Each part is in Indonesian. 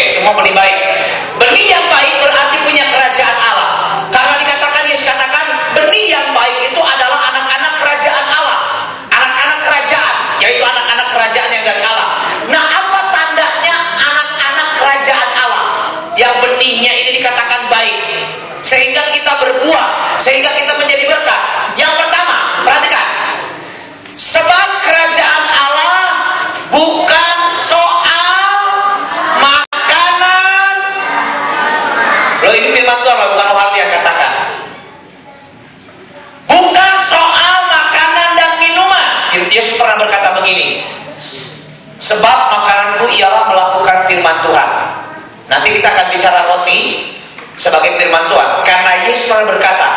Oke, semua benih baik. Benih yang baik berarti punya kerajaan Allah. Karena dikatakan, Yesus katakan, benih yang baik itu adalah anak-anak kerajaan Allah. Anak-anak kerajaan, yaitu anak-anak kerajaan yang dari Allah. Nah, apa tandanya anak-anak kerajaan Allah? Yang benihnya ini dikatakan baik, sehingga kita berbuah, sehingga kita menjadi berkat. Yang pertama, perhatikan. Sebab kerajaan Allah bukan soal makanan. Loh, ini firman Tuhan, bukan orang yang katakan. Bukan soal makanan dan minuman. Yesus pernah berkata begini, sebab makananku ialah melakukan firman Tuhan. Nanti kita akan bicara roti sebagai firman Tuhan. Karena Yesus pernah berkata,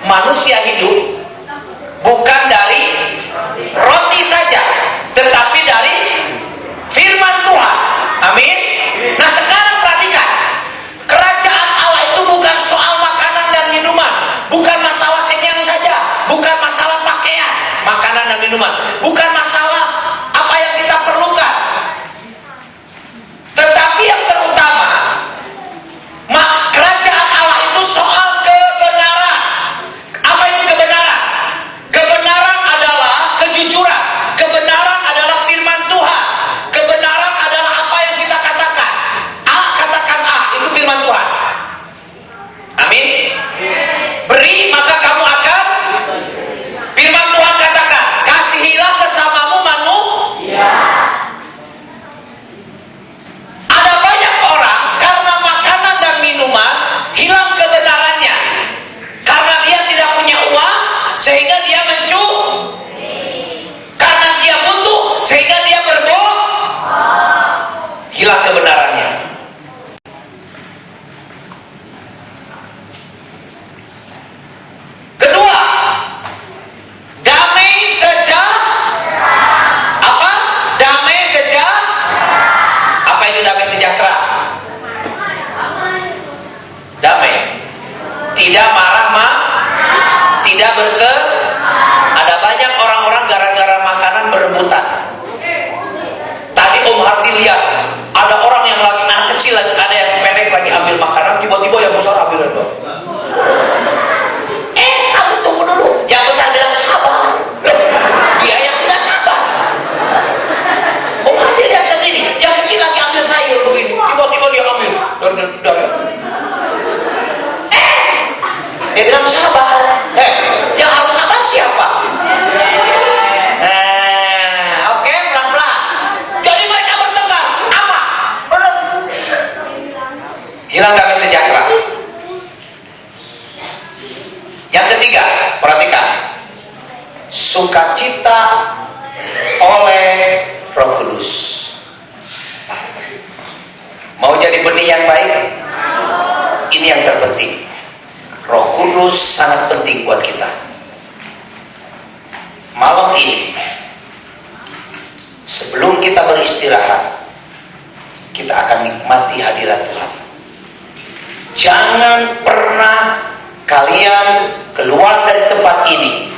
manusia hidup bukan dari roti saja, tetapi dari firman Tuhan. Amin. Nah, sekarang perhatikan, kerajaan Allah itu bukan soal makanan dan minuman, bukan masalah kenyang saja, bukan masalah pakaian, makanan dan minuman, bukan masalah apa yang kita perlukan, tetapi yang terutama, kerajaan Allah itu soal kebenaran. Apa itu kebenaran? Kebenaran adalah kejujuran. Kebenaran adalah firman Tuhan. Kebenaran adalah apa yang kita katakan. Katakan itu firman Tuhan. Amin. Beri maka kamu akan. Firman Tuhan katakan, kasihilah sesamamu manusia. Ada banyak orang karena makanan dan minuman hilang kebenarannya. Karena dia tidak punya uang, sehingga dia mencuri. Karena dia butuh, sehingga dia berbohong. Hilang kebenarannya. Kedua, damai sejahtera. Apa? Damai sejahtera. Apa itu damai sejahtera? Damai. Tidak marah, tidak ada banyak orang-orang gara-gara makanan berebutan. Tadi Om Hardi lihat, ada orang yang lagi, anak kecil lagi, ada yang pendek lagi ambil makanan, tiba-tiba yang besar ambil itu. Kamu tunggu dulu. Yang besar bilang sabar. Dia yang tidak sabar. Om Hardi lihat sendiri, yang kecil lagi ambil sayur begini, tiba-tiba dia ambil. Dia bilang sabar. Yang harus sabar siapa? Oke, pelan-pelan. Jadi mereka bertengkar. Apa? Hilang damai sejahtera. Yang ketiga, perhatikan. Sukacita oleh Roh Kudus. Mau jadi benih yang baik? Ini yang terpenting. Roh Kudus sangat penting buat kita. Malam ini, sebelum kita beristirahat, kita akan nikmati hadirat Tuhan. Jangan pernah kalian keluar dari tempat ini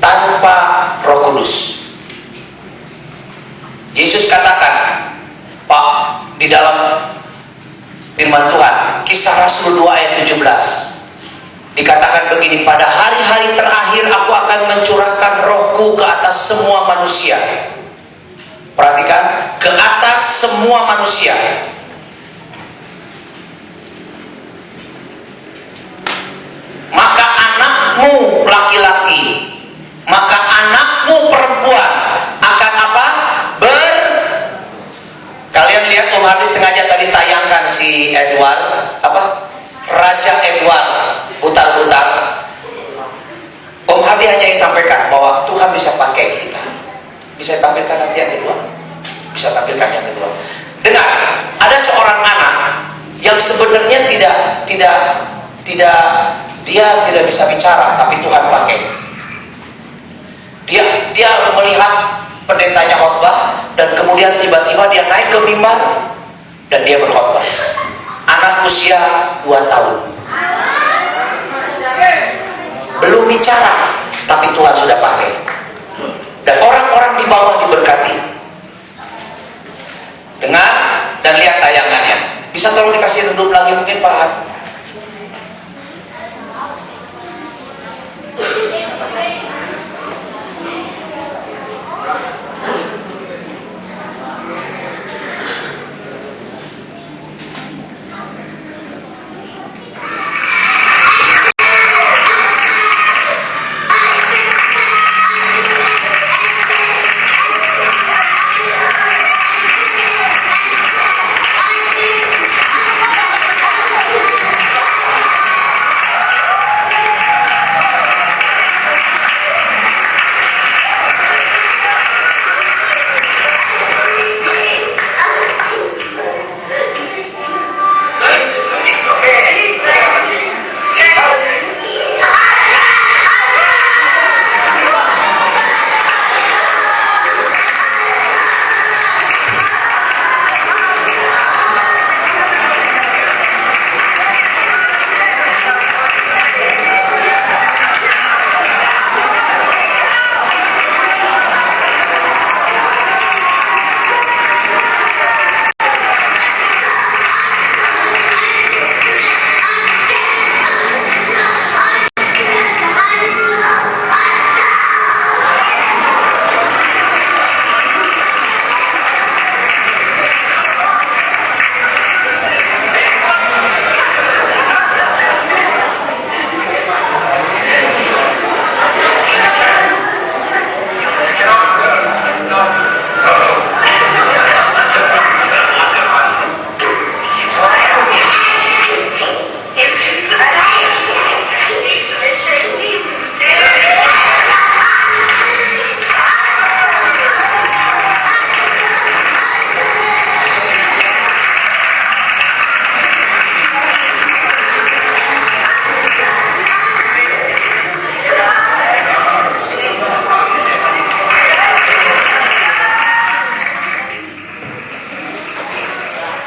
tanpa Roh Kudus. Yesus katakan, Pak, di dalam firman Tuhan, Kisah Rasul 2 ayat 17, dikatakan begini, pada hari-hari terakhir aku akan mencurahkan rohku ke atas semua manusia. Perhatikan, ke atas semua manusia. Maka anakmu laki-laki, maka anakmu perempuan akan apa? Kalian lihat Om Hardi sengaja tadi tayangkan si Edward, Raja Edward putar-putar. Om Hardi hanya ingin sampaikan bahwa Tuhan bisa pakai kita. Bisa tampilkan nanti yang kedua. Bisa tampilkan yang kedua. Dengar, ada seorang anak yang sebenarnya dia tidak bisa bicara, tapi Tuhan pakai. Dia melihat pendetanya khotbah, dan kemudian tiba-tiba dia naik ke mimbar dan dia berkhotbah. Anak usia 2 tahun, belum bicara, tapi Tuhan sudah pakai. Dan orang-orang di bawah diberkati. Dengar dan lihat tayangannya. Bisa tolong dikasih redup lagi mungkin Pak.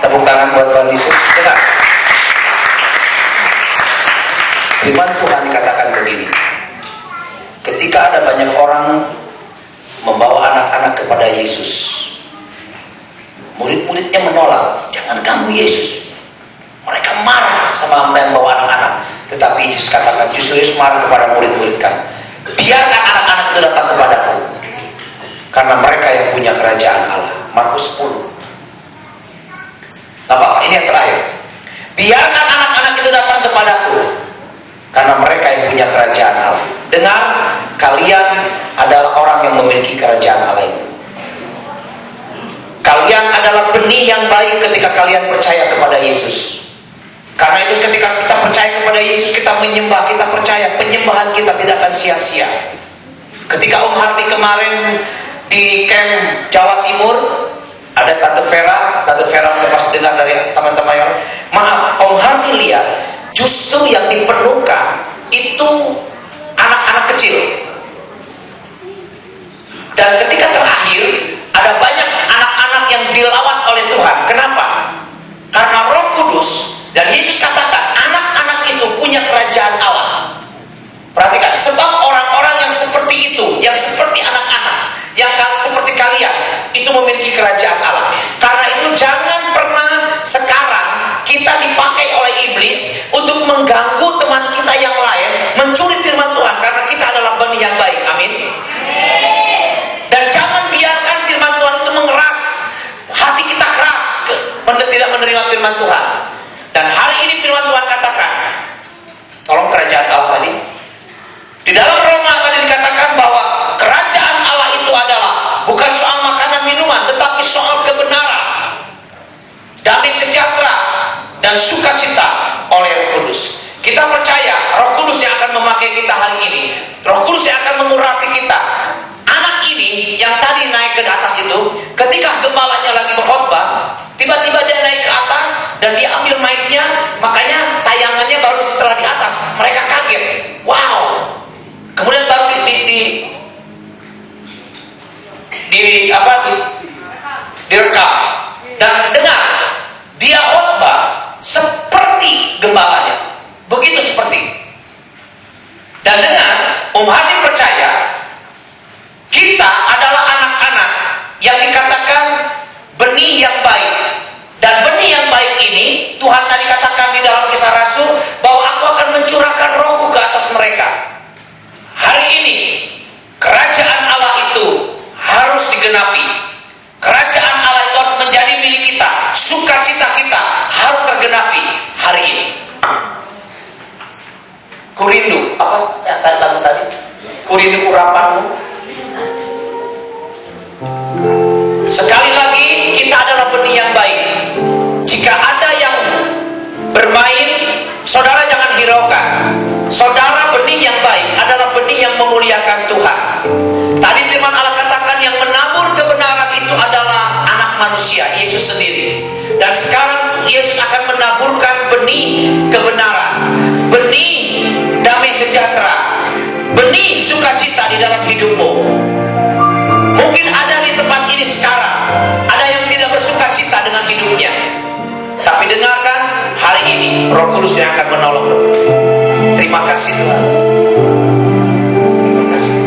Tepuk tangan buat Tuhan Yesus. Dengar. Firman Tuhan dikatakan begini. Ketika ada banyak orang membawa anak-anak kepada Yesus, murid-muridnya menolak, jangan ganggu Yesus. Mereka marah sama yang bawa anak-anak. Tetapi Yesus katakan, justru Yesus marah kepada murid-murid kan, biarkan anak-anak itu datang kepadaku, karena mereka yang punya kerajaan Allah. Markus 10. Apa? Ini yang terakhir. Biarkan anak-anak itu datang kepadaku, karena mereka yang punya kerajaan Allah. Dengar, kalian adalah orang yang memiliki kerajaan Allah itu. Kalian adalah benih yang baik ketika kalian percaya kepada Yesus. Karena itu ketika kita percaya kepada Yesus, kita menyembah, kita percaya penyembahan kita tidak akan sia-sia. Ketika Om Hardi kemarin di camp Jawa Timur, ada Tante Vera udah pasti dengar dari teman-teman yang maaf, Om Hardi lihat justru yang diperlukan itu anak-anak kecil. Dan ketika terakhir ada banyak anak-anak yang dilawat oleh Tuhan. Kenapa? Karena Roh Kudus, dan Yesus katakan anak-anak itu punya kerajaan Allah. Perhatikan, sebab orang-orang yang seperti itu, yang seperti anak-anak, yang seperti kalian, itu memiliki kerajaan Allah. Karena itu jangan pernah sekarang kita dipakai oleh iblis untuk mengganggu teman kita yang lain, mencuri firman Tuhan, karena kita adalah benih yang baik. Amin. Dan jangan biarkan firman Tuhan itu mengeras hati kita, keras tidak menerima firman Tuhan. Dan hari ini firman Tuhan katakan, tolong kerajaan Allah tadi di dalam Roma tadi dikatakan bahwa kerajaan Allah itu adalah bukan soal makanan minuman, tetapi soal kebenaran, damai sejahtera, dan sukacita oleh Roh Kudus. Kita percaya Roh Kudus yang akan memakai kita hari ini, Roh Kudus yang akan mengurapi kita. Anak ini yang tadi naik ke atas itu, ketika gembalanya lagi berkhotbah, tiba-tiba dia naik ke atas dan dia ambil mic-nya, makanya tayangannya baru setelah di atas. Mereka kaget, wow. Kemudian baru direkam. Dan dengar, dia khotbah seperti gembalanya, begitu seperti. Dan dengar, Om Hadi percaya kita adalah anak-anak yang dikatakan benih yang baik. Dan benih yang baik ini Tuhan benih sukacita di dalam hidupmu. Mungkin ada di tempat ini sekarang, ada yang tidak bersukacita dengan hidupnya. Tapi dengarkan, hari ini Roh Kudus yang akan menolongmu. Terima kasih Tuhan. Terima kasih.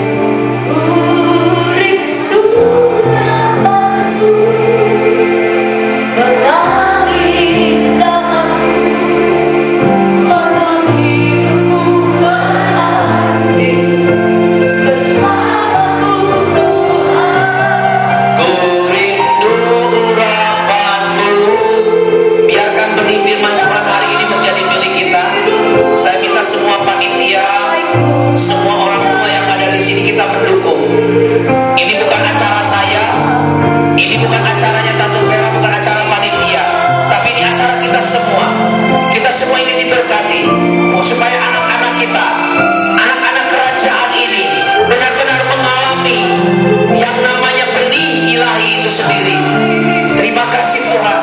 Ini bukan acara saya, ini bukan acaranya Tante Vera, bukan acara panitia, tapi ini acara kita semua. Kita semua ini diberkati supaya anak-anak kita, anak-anak kerajaan ini benar-benar mengalami yang namanya benih ilahi itu sendiri. Terima kasih Tuhan.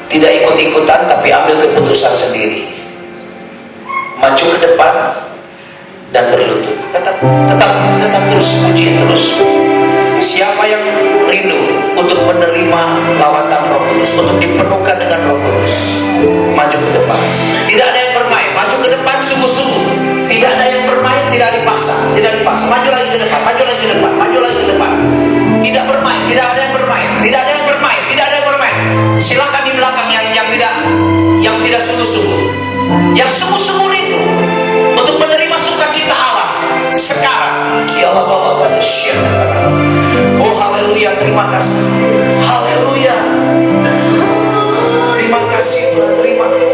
Tidak ikut-ikutan, tapi ambil keputusan sendiri. Maju ke depan dan berlutut. Tetap terus puji, terus. Siapa yang rindu untuk menerima lawatan Roh Kudus, untuk dipenuhkan dengan Roh Kudus, maju ke depan. Tidak ada yang bermain, maju ke depan sungguh-sungguh. Tidak ada yang bermain, tidak dipaksa. Maju lagi ke depan, maju lagi ke depan, maju lagi ke depan. Tidak bermain, tidak ada yang bermain, tidak ada yang bermain, tidak ada yang bermain. Silakan di belakang yang tidak sungguh-sungguh, yang sungguh-sungguh rindu untuk menerima sukacita Allah sekarang. Ya Allah, oh haleluya, terima kasih. Haleluya, terima kasih Tuhan, terima kasih.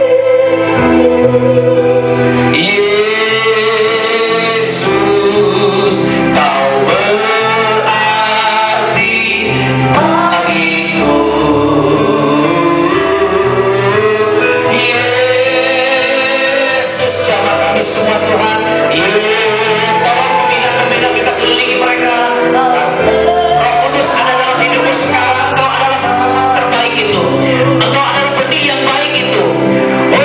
Yesus, Kau berarti bagiku. Yesus, jamah kami semua Tuhan. Tolong pembina-pembina kita kelilingi mereka. Roh Kudus ada dalam hidupmu sekarang. Engkau adalah terbaik itu. Engkau adalah benih yang baik itu. Oh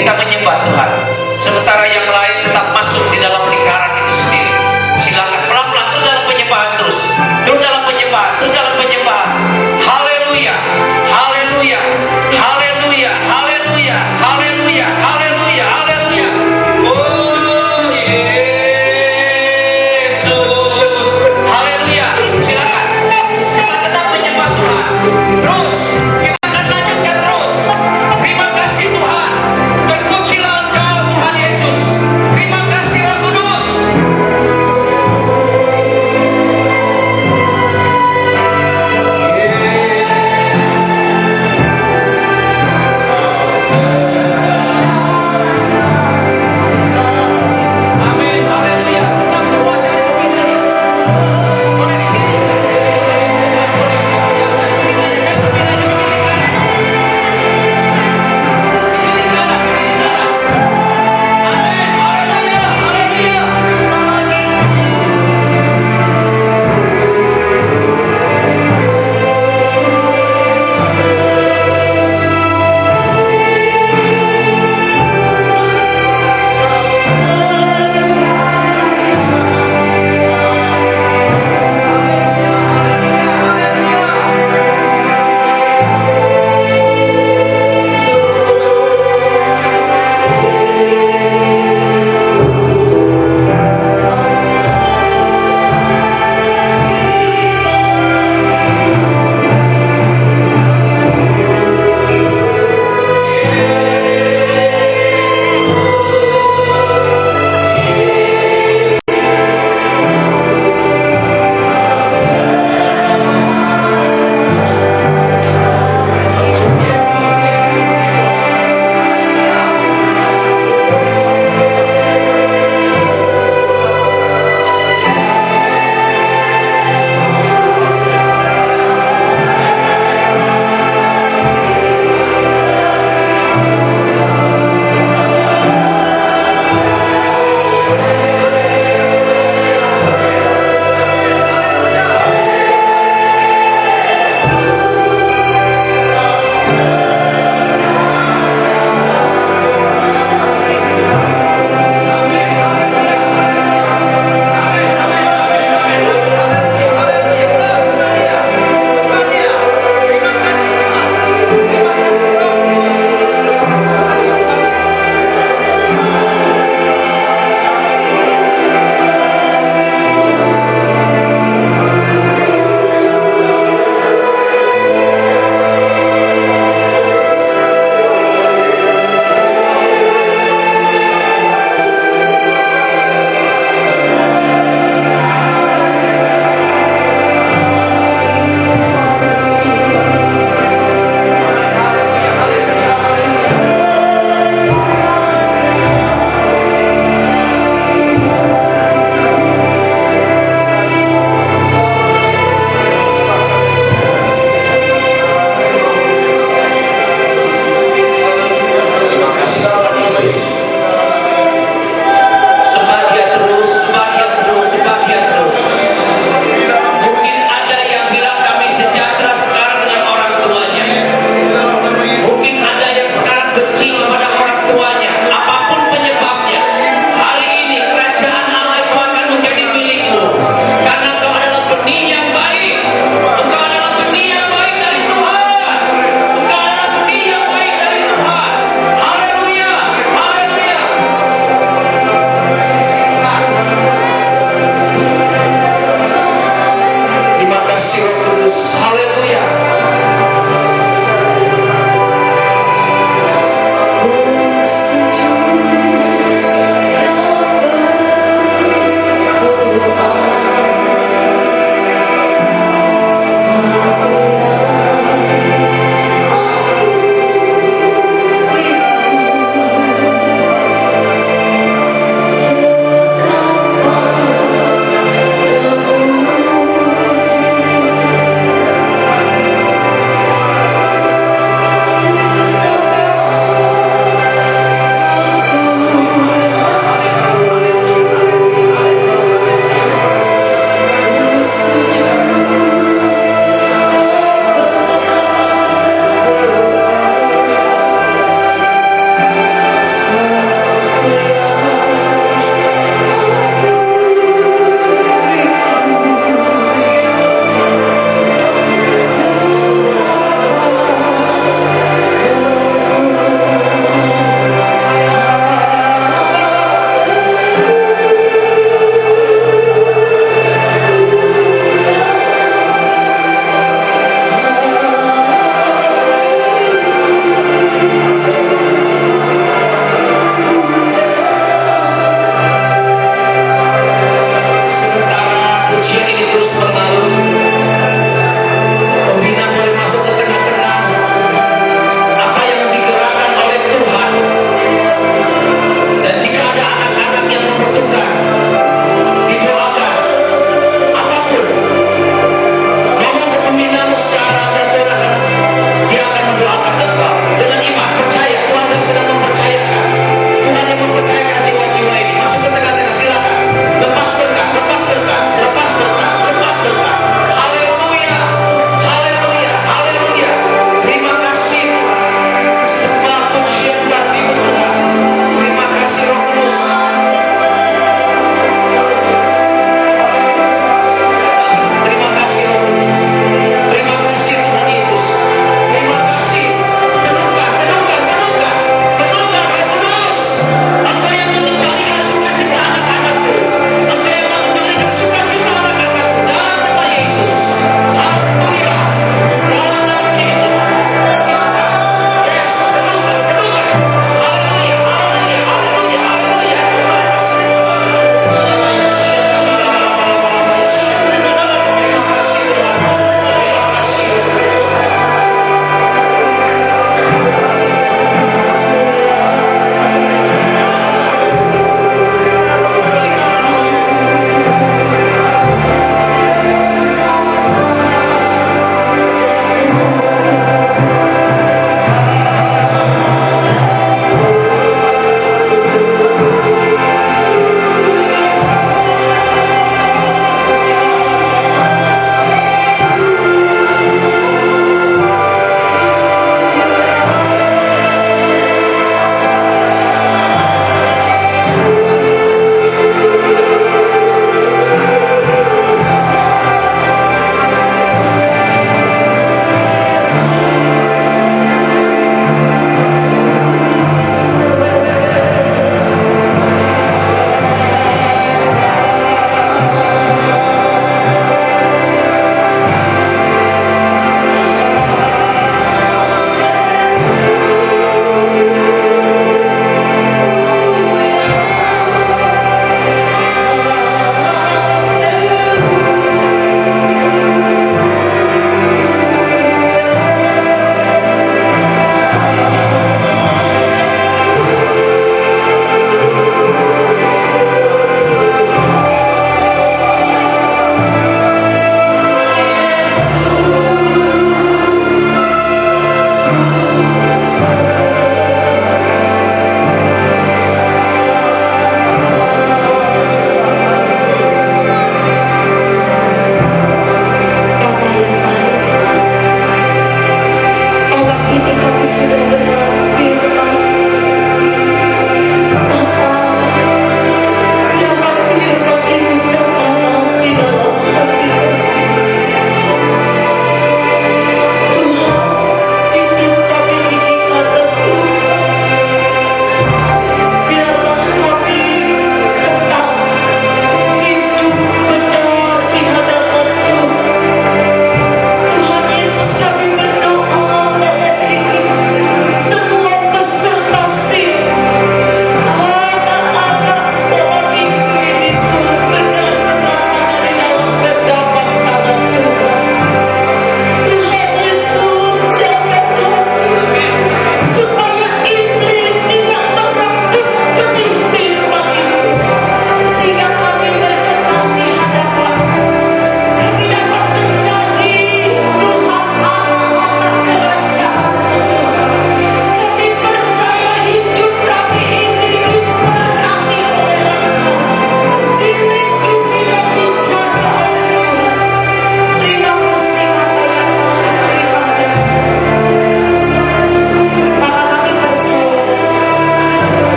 Kita menyembah Tuhan. Sementara yang lain tetap masuk di dalam lingkaran itu sendiri. Silakan pelan-pelan terus dalam penyembahan terus dalam penyembahan, terus dalam penyembahan. Haleluya, haleluya, haleluya, haleluya, haleluya, haleluya, haleluya. Oh Yesus, haleluya. Silakan tetap menyembah Tuhan. Terus kita akan lanjutkan terus. Terima kasih Tuhan, terpujilah Engkau.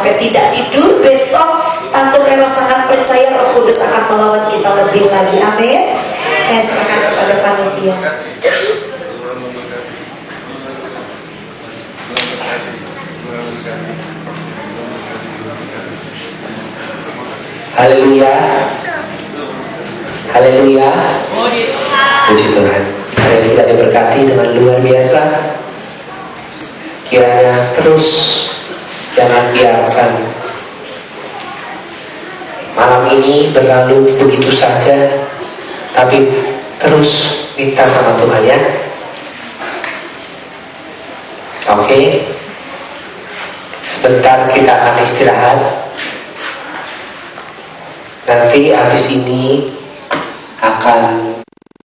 sampai tidak tidur. Besok Tante Vera sangat percaya Roh Kudus akan melawan kita lebih lagi. Amin. Saya serahkan kepada panitia. Haleluya. Haleluya. Puji Tuhan. Hari ini kita diberkati dengan luar biasa. Kiranya terus jangan biarkan malam ini berlalu begitu saja, tapi terus minta sama Tuhan ya. Oke. Sebentar kita akan istirahat. Nanti habis ini akan